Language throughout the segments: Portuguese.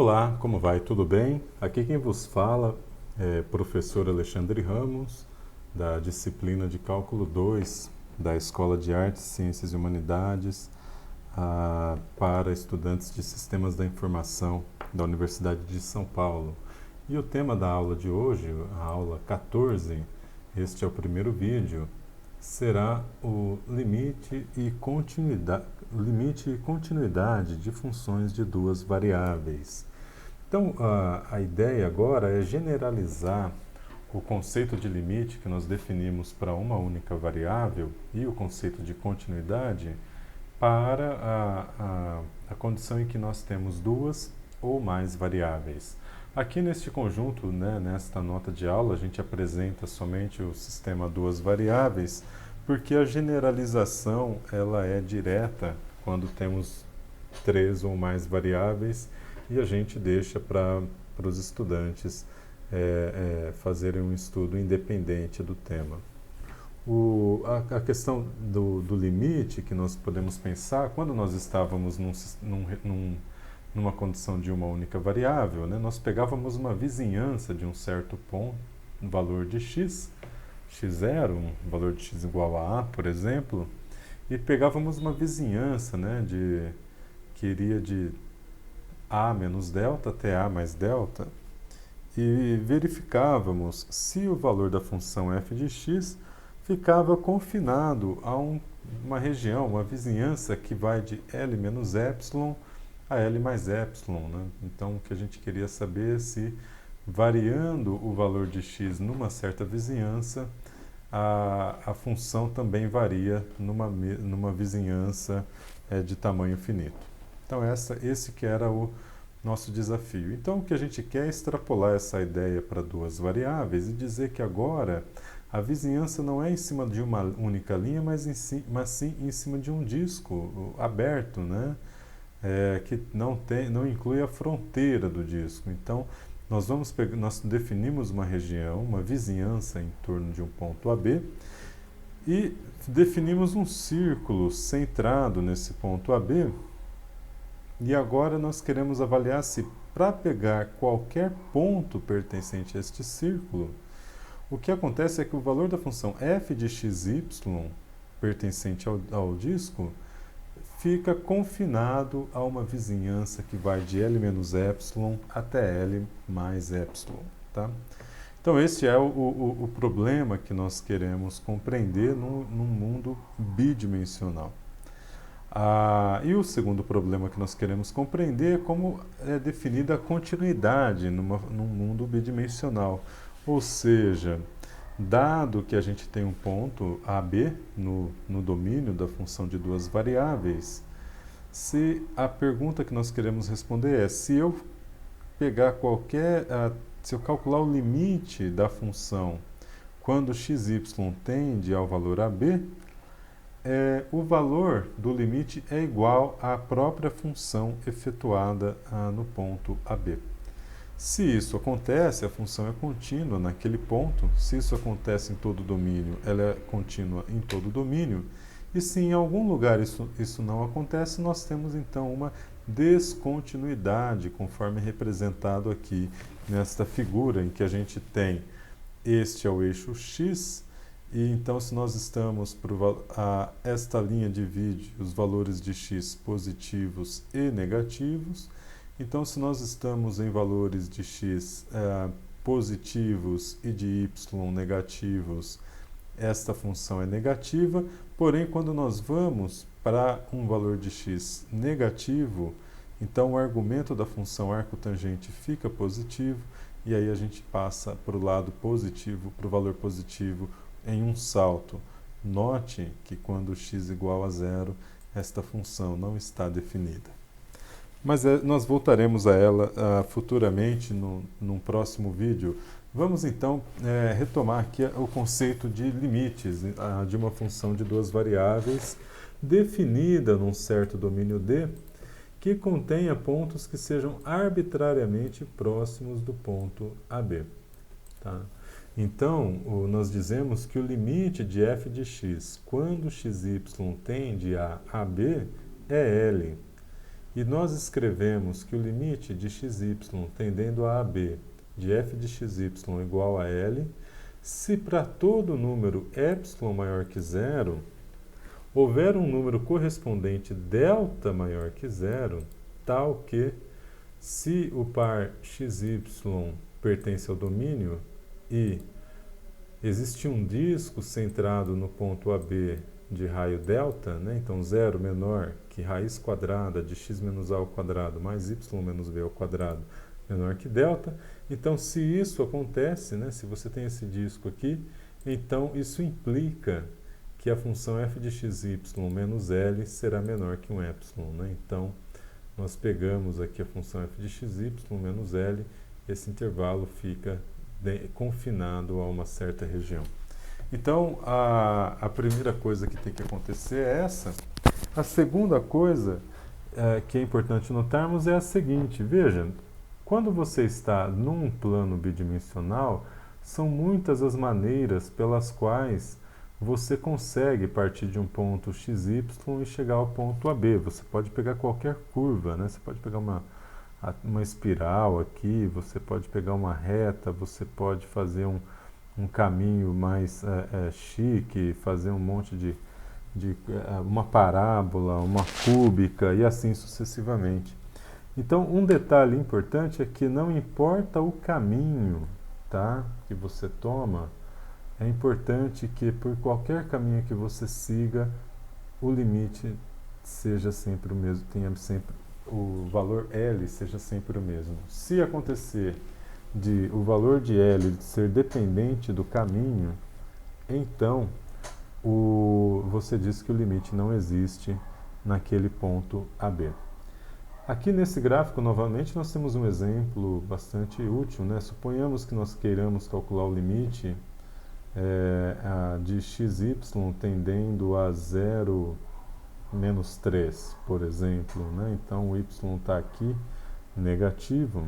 Olá, como vai? Tudo bem? Aqui quem vos fala é professor Alexandre Ramos, da disciplina de Cálculo 2 da Escola de Artes, Ciências e Humanidades para estudantes de Sistemas da Informação da Universidade de São Paulo. E o tema da aula de hoje, a aula 14, este é o primeiro vídeo, será o limite e continuidade de funções de duas variáveis. Então, a ideia agora é generalizar o conceito de limite que nós definimos para uma única variável e o conceito de continuidade para a condição em que nós temos duas ou mais variáveis. Aqui neste conjunto, nesta nota de aula, a gente apresenta somente o sistema duas variáveis, porque a generalização ela é direta quando temos três ou mais variáveis e a gente deixa para os estudantes fazerem um estudo independente do tema. A questão do limite que nós podemos pensar, quando nós estávamos numa condição de uma única variável, nós pegávamos uma vizinhança de um certo ponto, um valor de x, x0, um valor de x igual a, por exemplo, e pegávamos uma vizinhança que iria de a menos delta até a mais delta e verificávamos se o valor da função f de x ficava confinado a uma região, uma vizinhança que vai de L menos epsilon a L mais epsilon. Então, o que a gente queria saber é se, variando o valor de x numa certa vizinhança, a função também varia numa vizinhança de tamanho finito. Então, esse que era o nosso desafio. Então, o que a gente quer é extrapolar essa ideia para duas variáveis e dizer que agora a vizinhança não é em cima de uma única linha, mas sim em cima de um disco aberto, que não inclui a fronteira do disco. Então, nós definimos uma região, uma vizinhança em torno de um ponto AB e definimos um círculo centrado nesse ponto AB. E agora nós queremos avaliar se, para pegar qualquer ponto pertencente a este círculo, o que acontece é que o valor da função f de xy pertencente ao disco fica confinado a uma vizinhança que vai de L menos epsilon até L mais epsilon. Tá? Então, esse é o problema que nós queremos compreender num mundo bidimensional. E o segundo problema que nós queremos compreender é como é definida a continuidade num mundo bidimensional. Ou seja, dado que a gente tem um ponto AB no domínio da função de duas variáveis, se a pergunta que nós queremos responder é se eu se eu calcular o limite da função quando xy tende ao valor AB, o valor do limite é igual à própria função efetuada no ponto AB. Se isso acontece, a função é contínua naquele ponto. Se isso acontece em todo o domínio, ela é contínua em todo o domínio. E se em algum lugar isso não acontece, nós temos então uma descontinuidade, conforme representado aqui nesta figura, em que a gente tem este é o eixo x, e então se nós estamos esta linha divide os valores de x positivos e negativos. Então, se nós estamos em valores de x positivos e de y negativos, esta função é negativa, porém, quando nós vamos para um valor de x negativo, então o argumento da função arcotangente fica positivo, e aí a gente passa para o lado positivo, para o valor positivo, em um salto. Note que quando x igual a zero, esta função não está definida. Mas nós voltaremos a ela futuramente num próximo vídeo. Vamos então retomar aqui o conceito de limites de uma função de duas variáveis definida num certo domínio D que contenha pontos que sejam arbitrariamente próximos do ponto AB. Tá? Então, nós dizemos que o limite de f de x quando xy tende a AB é L. e nós escrevemos que o limite de xy tendendo a AB de f de xy igual a L, se para todo número epsilon maior que zero, houver um número correspondente delta maior que zero, tal que, se o par xy pertence ao domínio e existe um disco centrado no ponto AB de raio delta, né? Então zero menor que raiz quadrada de x menos a ao quadrado mais y menos b ao quadrado menor que delta. Então, se isso acontece, né? Se você tem esse disco aqui, então isso implica que a função f de xy menos L será menor que um epsilon, né? Então, nós pegamos aqui a função f de xy menos L, esse intervalo fica confinado a uma certa região. Então, a primeira coisa que tem que acontecer é essa. A segunda coisa que é importante notarmos é a seguinte: veja, quando você está num plano bidimensional, são muitas as maneiras pelas quais você consegue partir de um ponto xy e chegar ao ponto AB. Você pode pegar qualquer curva, né? Você pode pegar uma espiral aqui, você pode pegar uma reta, você pode fazer um caminho mais chique, fazer um monte de uma parábola, uma cúbica e assim sucessivamente. Então, um detalhe importante é que não importa o caminho, tá, que você toma, é importante que por qualquer caminho que você siga, o limite seja sempre o mesmo, tenha sempre o valor L seja sempre o mesmo. Se acontecer de o valor de L ser dependente do caminho, então você diz que o limite não existe naquele ponto AB. Aqui nesse gráfico, novamente, nós temos um exemplo bastante útil, né? Suponhamos que nós queiramos calcular o limite de xy tendendo a 0 menos 3, por exemplo, né? Então, o y está aqui negativo,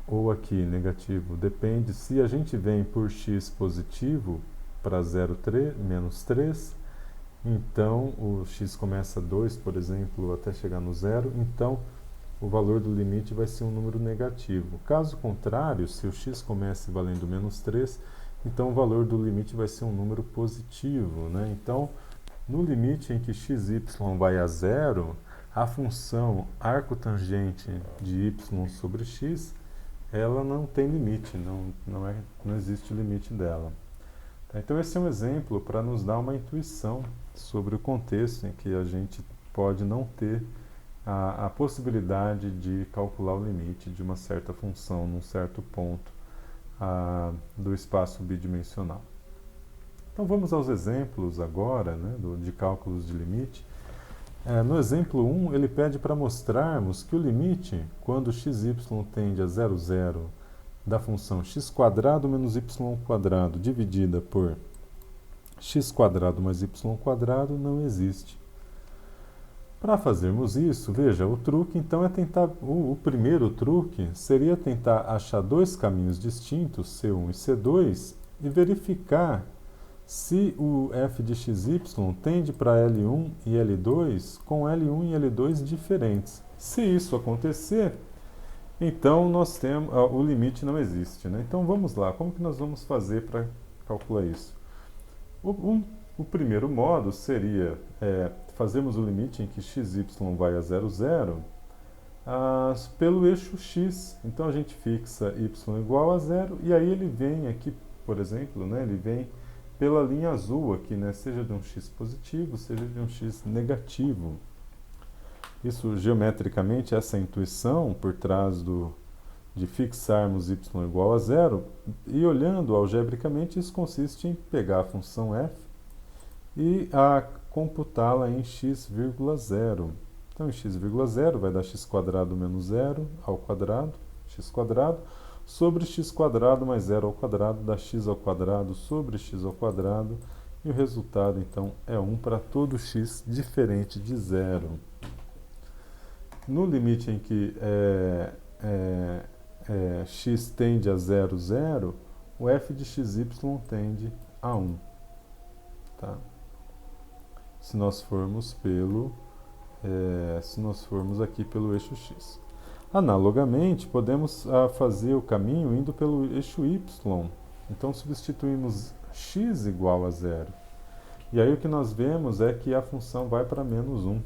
ou aqui negativo, depende. Se a gente vem por x positivo para 0, menos 3, então o x começa 2, por exemplo, até chegar no 0, então o valor do limite vai ser um número negativo. Caso contrário, se o x comece valendo menos 3, então o valor do limite vai ser um número positivo, né? Então, no limite em que xy vai a 0, a função arcotangente de y sobre x, ela não tem limite, não existe limite dela. Então esse é um exemplo para nos dar uma intuição sobre o contexto em que a gente pode não ter a possibilidade de calcular o limite de uma certa função num certo ponto do espaço bidimensional. Então vamos aos exemplos agora, né, de cálculos de limite. No exemplo 1, ele pede para mostrarmos que o limite, quando xy tende a 0, 0, da função x² menos y² dividida por x² mais y² não existe. Para fazermos isso, veja, o truque então é tentar, o primeiro truque seria tentar achar dois caminhos distintos, C1 e C2, e verificar se o f de xy tende para L1 e L2 com L1 e L2 diferentes. Se isso acontecer, então nós temos o limite não existe, né? Então vamos lá, como que nós vamos fazer para calcular isso? O primeiro modo seria fazermos o limite em que xy vai a 0, 0 pelo eixo x. Então a gente fixa y igual a 0 e aí ele vem aqui, por exemplo, né, ele vem pela linha azul aqui, né, seja de um x positivo, seja de um x negativo. Isso, geometricamente, essa intuição por trás de fixarmos y igual a 0, e olhando algebricamente, isso consiste em pegar a função f e computá-la em x,0. Então, em x,0 vai dar x² menos 0 ao quadrado, x², sobre x² mais 0 ao quadrado, dá x² sobre x², e o resultado, então, é 1 para todo x diferente de 0. No limite em que x tende a 0, 0, o f de xy tende a 1. Tá? Se nós formos pelo se nós formos aqui pelo eixo x. Analogamente, podemos fazer o caminho indo pelo eixo y. Então, substituímos x igual a zero. E aí o que nós vemos é que a função vai para menos 1.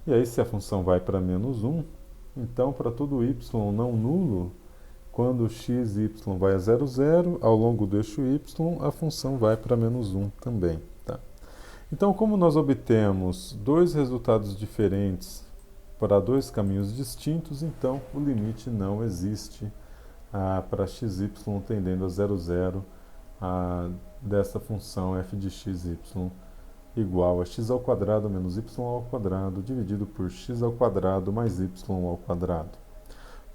E aí, se a função vai para menos 1, então, para todo y não nulo, quando x e y vai a 0, 0, ao longo do eixo y, a função vai para menos 1 também. Tá? Então, como nós obtemos dois resultados diferentes para dois caminhos distintos, então o limite não existe para xy tendendo a 0, 0 dessa função f de xy igual a x ao quadrado menos y ao quadrado dividido por x ao quadrado mais y ao quadrado.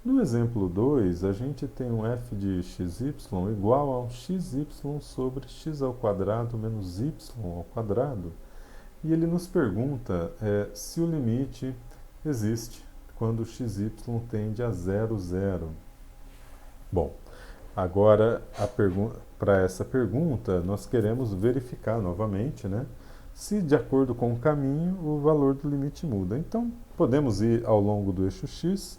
No exemplo 2, a gente tem um f de xy igual a um xy sobre x ao quadrado menos y ao quadrado, e ele nos pergunta se o limite existe quando xy tende a 0, 0. Bom, agora para essa pergunta nós queremos verificar novamente, né, se de acordo com o caminho o valor do limite muda. Então podemos ir ao longo do eixo x,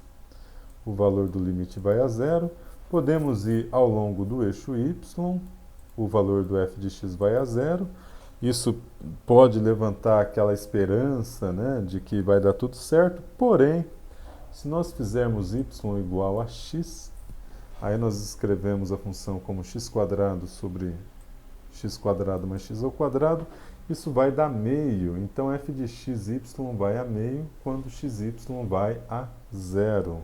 o valor do limite vai a 0. Podemos ir ao longo do eixo y, o valor do f de x vai a 0. Isso pode levantar aquela esperança, né, de que vai dar tudo certo, porém, se nós fizermos y igual a x, aí nós escrevemos a função como x quadrado sobre x quadrado mais x ao quadrado, isso vai dar meio. Então f de xy vai a meio quando xy vai a 0,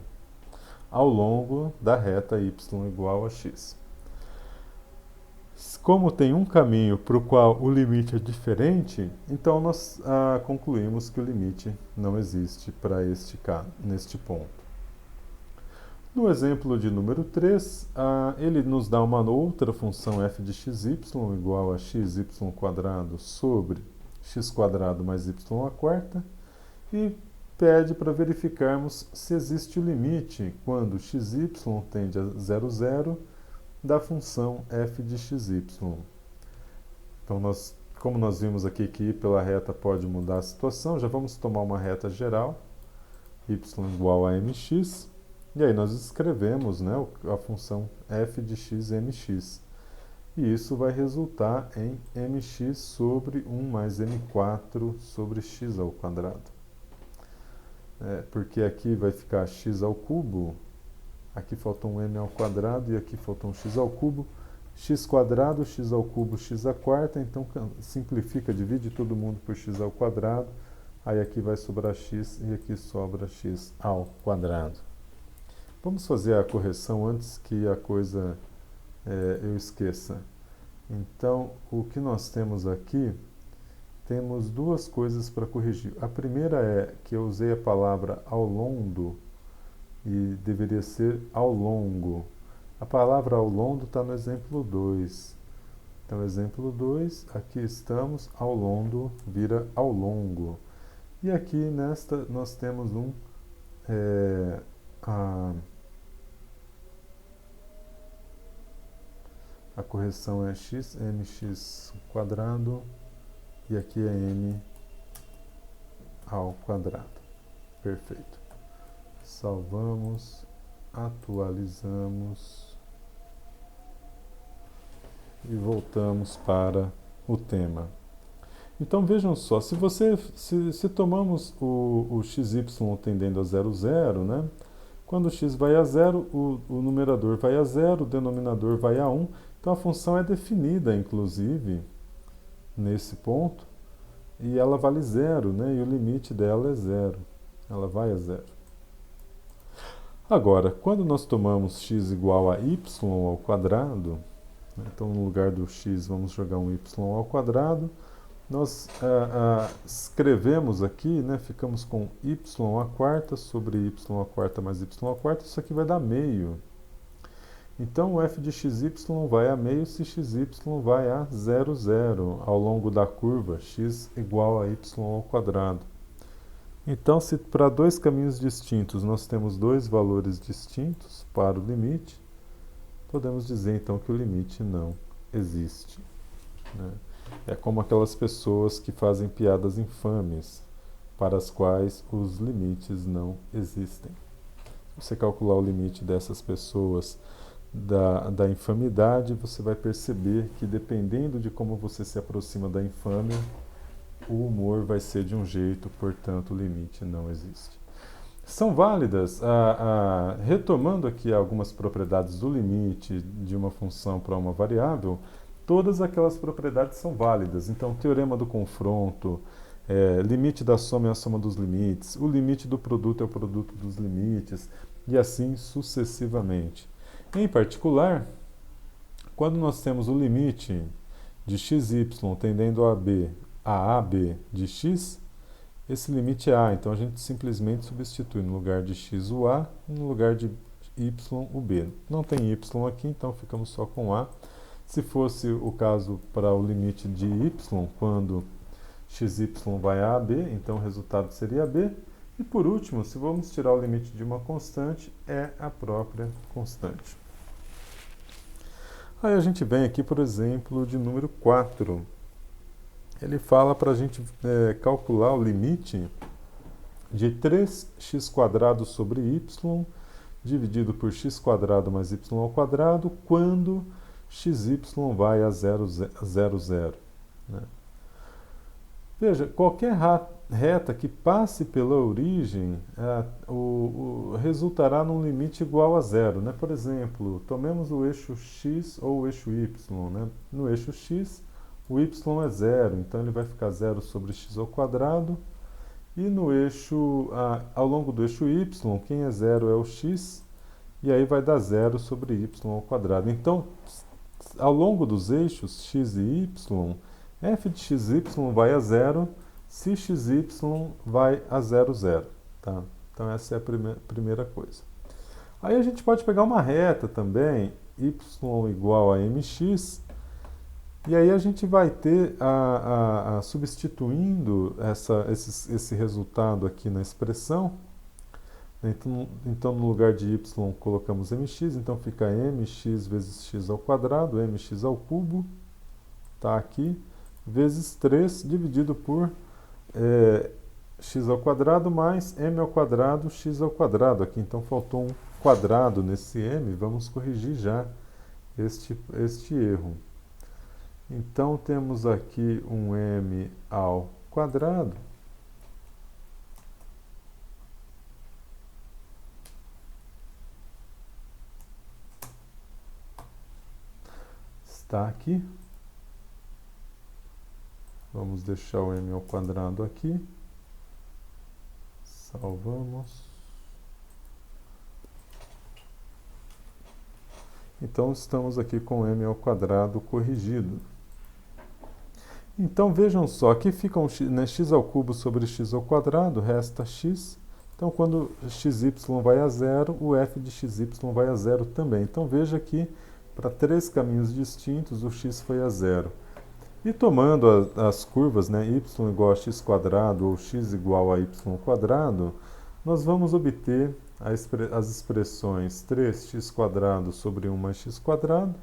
ao longo da reta y igual a x. Como tem um caminho para o qual o limite é diferente, então nós concluímos que o limite não existe para neste ponto. No exemplo de número 3, ele nos dá uma outra função f de xy igual a xy quadrado sobre x quadrado mais y à quarta e pede para verificarmos se existe o limite quando xy tende a 0, 0 da função f de xy. Então, como nós vimos aqui que ir pela reta pode mudar a situação, já vamos tomar uma reta geral, y igual a mx, e aí nós escrevemos, né, a função f de x mx. E isso vai resultar em mx sobre 1 mais m4 sobre x ao quadrado. Porque aqui vai ficar x ao cubo, aqui falta um m ao quadrado e aqui falta um x ao cubo. X quadrado, x ao cubo, x à quarta, então simplifica, divide todo mundo por x ao quadrado, aí aqui vai sobrar x e aqui sobra x ao quadrado. Vamos fazer a correção antes que a coisa eu esqueça. Então, o que nós temos aqui, temos duas coisas para corrigir. A primeira é que eu usei a palavra ao longo e deveria ser ao longo. A palavra ao longo está no exemplo 2. Então, exemplo 2, aqui estamos, ao longo vira ao longo. E aqui nesta nós temos a correção é x, mx quadrado, e aqui é m ao quadrado. Perfeito. Salvamos, atualizamos e voltamos para o tema. Então vejam só, se tomamos o xy tendendo a 0, 0, né? Quando x vai a 0, o numerador vai a 0, o denominador vai a 1. Então a função é definida, inclusive, nesse ponto, e ela vale 0, né? E o limite dela é 0. Ela vai a 0. Agora, quando nós tomamos x igual a y ao quadrado, né? Então no lugar do x vamos jogar um y ao quadrado, nós escrevemos aqui, né? Ficamos com y à quarta sobre y à quarta mais y à quarta, isso aqui vai dar meio. Então, o f de xy vai a meio se xy vai a 0, 0, ao longo da curva x igual a y ao quadrado. Então, se para dois caminhos distintos nós temos dois valores distintos para o limite, podemos dizer então que o limite não existe, né? É como aquelas pessoas que fazem piadas infames. para as quais os limites não existem. Se você calcular o limite dessas pessoas da infamidade, você vai perceber que, dependendo de como você se aproxima da infâmia, o humor vai ser de um jeito, portanto o limite não existe. São válidas, retomando aqui algumas propriedades do limite de uma função para uma variável, todas aquelas propriedades são válidas. Então, teorema do confronto, limite da soma é a soma dos limites, o limite do produto é o produto dos limites, e assim sucessivamente. Em particular, quando nós temos o limite de xy tendendo a AB de x, esse limite é A, então a gente simplesmente substitui no lugar de x o A e no lugar de y o B. Não tem y aqui, então ficamos só com A. Se fosse o caso para o limite de y, quando xy vai a AB, então o resultado seria B. E por último, se vamos tirar o limite de uma constante, é a própria constante. Aí a gente vem aqui, por exemplo, de número 4. Ele fala para a gente calcular o limite de 3x² sobre y dividido por x² mais y ao quadrado quando xy vai a 0, 0. Né? Veja, qualquer reta que passe pela origem resultará num limite igual a zero. Né? Por exemplo, tomemos o eixo x ou o eixo y. Né? No eixo x, o y é zero, então ele vai ficar 0 sobre x ao quadrado. E no eixo, ao longo do eixo y, quem é zero é o x, e aí vai dar 0 sobre y ao quadrado. Então, ao longo dos eixos x e y, f de xy vai a zero se xy vai a 0, 0. Tá? Então essa é a primeira coisa. Aí a gente pode pegar uma reta também, y igual a mx, e aí a gente vai ter, substituindo esse resultado aqui na expressão, então no lugar de y colocamos mx, então fica mx vezes x ao quadrado, mx ao cubo, tá aqui, vezes 3 dividido por x ao quadrado mais m ao quadrado, x ao quadrado. Aqui então faltou um quadrado nesse m, vamos corrigir já este erro. Então temos aqui um m ao quadrado está aqui. Vamos deixar o m ao quadrado aqui. Salvamos. Então estamos aqui com m ao quadrado corrigido. Então vejam só, aqui fica x ao cubo sobre x ao quadrado, resta x. Então quando xy vai a zero, o f de xy vai a zero também. Então veja que para 3 caminhos distintos o x foi a zero. E tomando as curvas, né, y igual a x² ou x igual a y², nós vamos obter as expressões 3x² sobre 1 mais x²,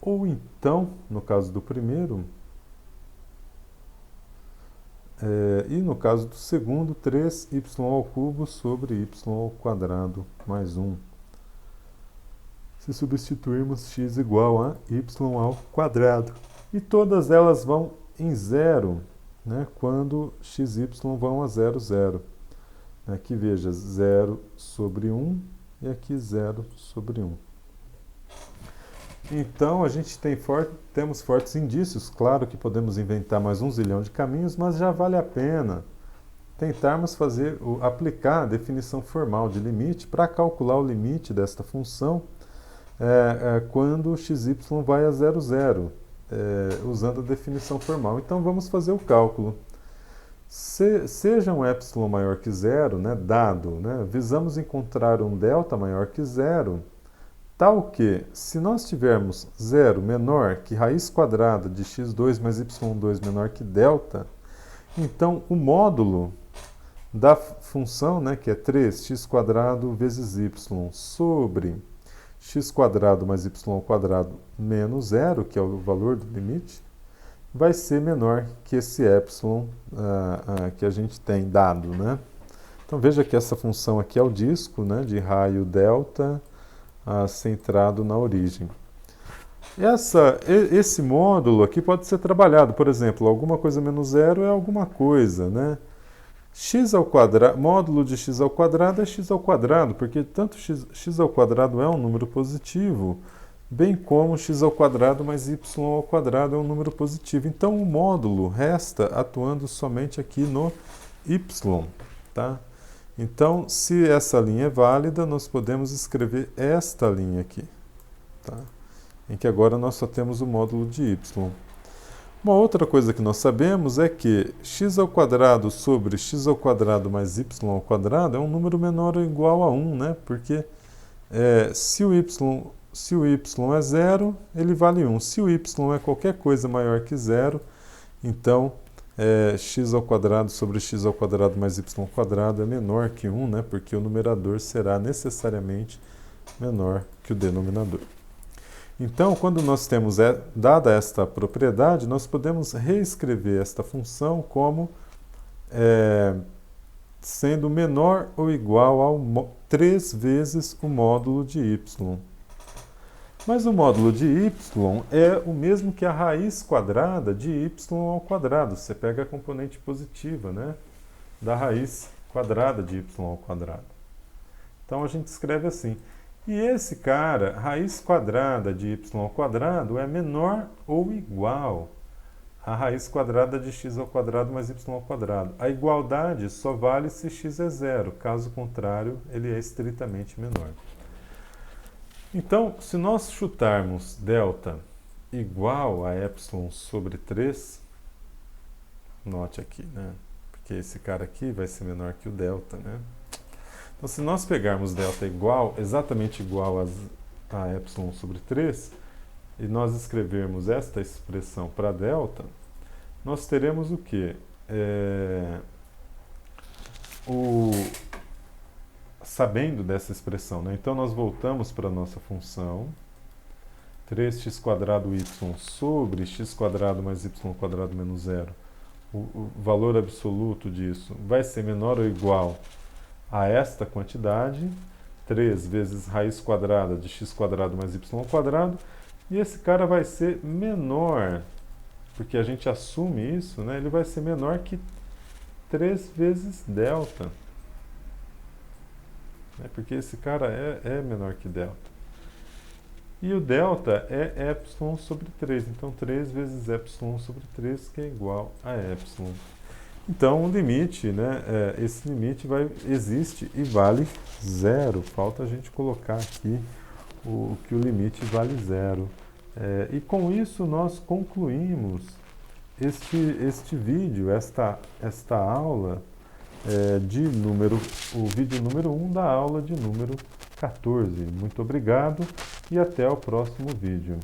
ou então, no caso do primeiro, e no caso do segundo, 3y ao cubo sobre y² mais 1. Se substituirmos x igual a y ao quadrado. E todas elas vão em zero, né, quando xy vão a 0, 0. Aqui veja, 0 sobre 1 e aqui 0 sobre 1. Então, a gente temos fortes indícios. Claro que podemos inventar mais um zilhão de caminhos, mas já vale a pena tentarmos aplicar a definição formal de limite para calcular o limite desta função quando xy vai a 0, 0, usando a definição formal. Então, vamos fazer o cálculo. Seja um epsilon maior que zero, né, dado, né, visamos encontrar um delta maior que zero, tal que, se nós tivermos zero menor que raiz quadrada de x2 mais y2 menor que delta, então o módulo da função, né, que é 3x² vezes y sobre x² mais y² menos zero, que é o valor do limite, vai ser menor que esse epsilon que a gente tem dado, né? Então veja que essa função aqui é o disco, né, de raio delta centrado na origem. Esse módulo aqui pode ser trabalhado, por exemplo, alguma coisa menos zero é alguma coisa, né? X ao quadrado, módulo de x ao quadrado é x ao quadrado, porque tanto x ao quadrado é um número positivo, bem como x ao quadrado mais y ao quadrado é um número positivo. Então o módulo resta atuando somente aqui no y, tá? Então, se essa linha é válida, nós podemos escrever esta linha aqui, tá? Em que agora nós só temos o módulo de y. Uma outra coisa que nós sabemos é que x ao quadrado sobre x ao quadrado mais y ao quadrado é um número menor ou igual a 1, né? Porque se o y é zero, ele vale 1. Se o y é qualquer coisa maior que zero, então x ao quadrado sobre x ao quadrado mais y ao quadrado é menor que 1, né? Porque o numerador será necessariamente menor que o denominador. Então, quando nós temos dada esta propriedade, nós podemos reescrever esta função como sendo menor ou igual a 3 vezes o módulo de y. Mas o módulo de y é o mesmo que a raiz quadrada de y ao quadrado. Você pega a componente positiva, né, da raiz quadrada de y ao quadrado. Então a gente escreve assim. E esse cara, raiz quadrada de y ao quadrado, é menor ou igual a raiz quadrada de x ao quadrado mais y ao quadrado. A igualdade só vale se x é zero, caso contrário, ele é estritamente menor. Então, se nós chutarmos delta igual a epsilon sobre 3, note aqui, né? Porque esse cara aqui vai ser menor que o delta, né? Então, se nós pegarmos delta exatamente igual a epsilon sobre 3, e nós escrevermos esta expressão para delta, nós teremos o quê? Sabendo dessa expressão, né? Então, nós voltamos para a nossa função, 3x² y sobre x² mais y² menos 0. O valor absoluto disso vai ser menor ou igual a esta quantidade, 3 vezes raiz quadrada de x² mais y², e esse cara vai ser menor, porque a gente assume isso, né? Ele vai ser menor que 3 vezes delta. Porque esse cara é menor que delta. E o delta é epsilon sobre 3, então 3 vezes epsilon sobre 3, que é igual a epsilon. Então, o limite, né, esse limite existe e vale zero. Falta a gente colocar aqui que o limite vale zero. E com isso nós concluímos este vídeo, esta aula o vídeo número 1 da aula de número 14. Muito obrigado e até o próximo vídeo.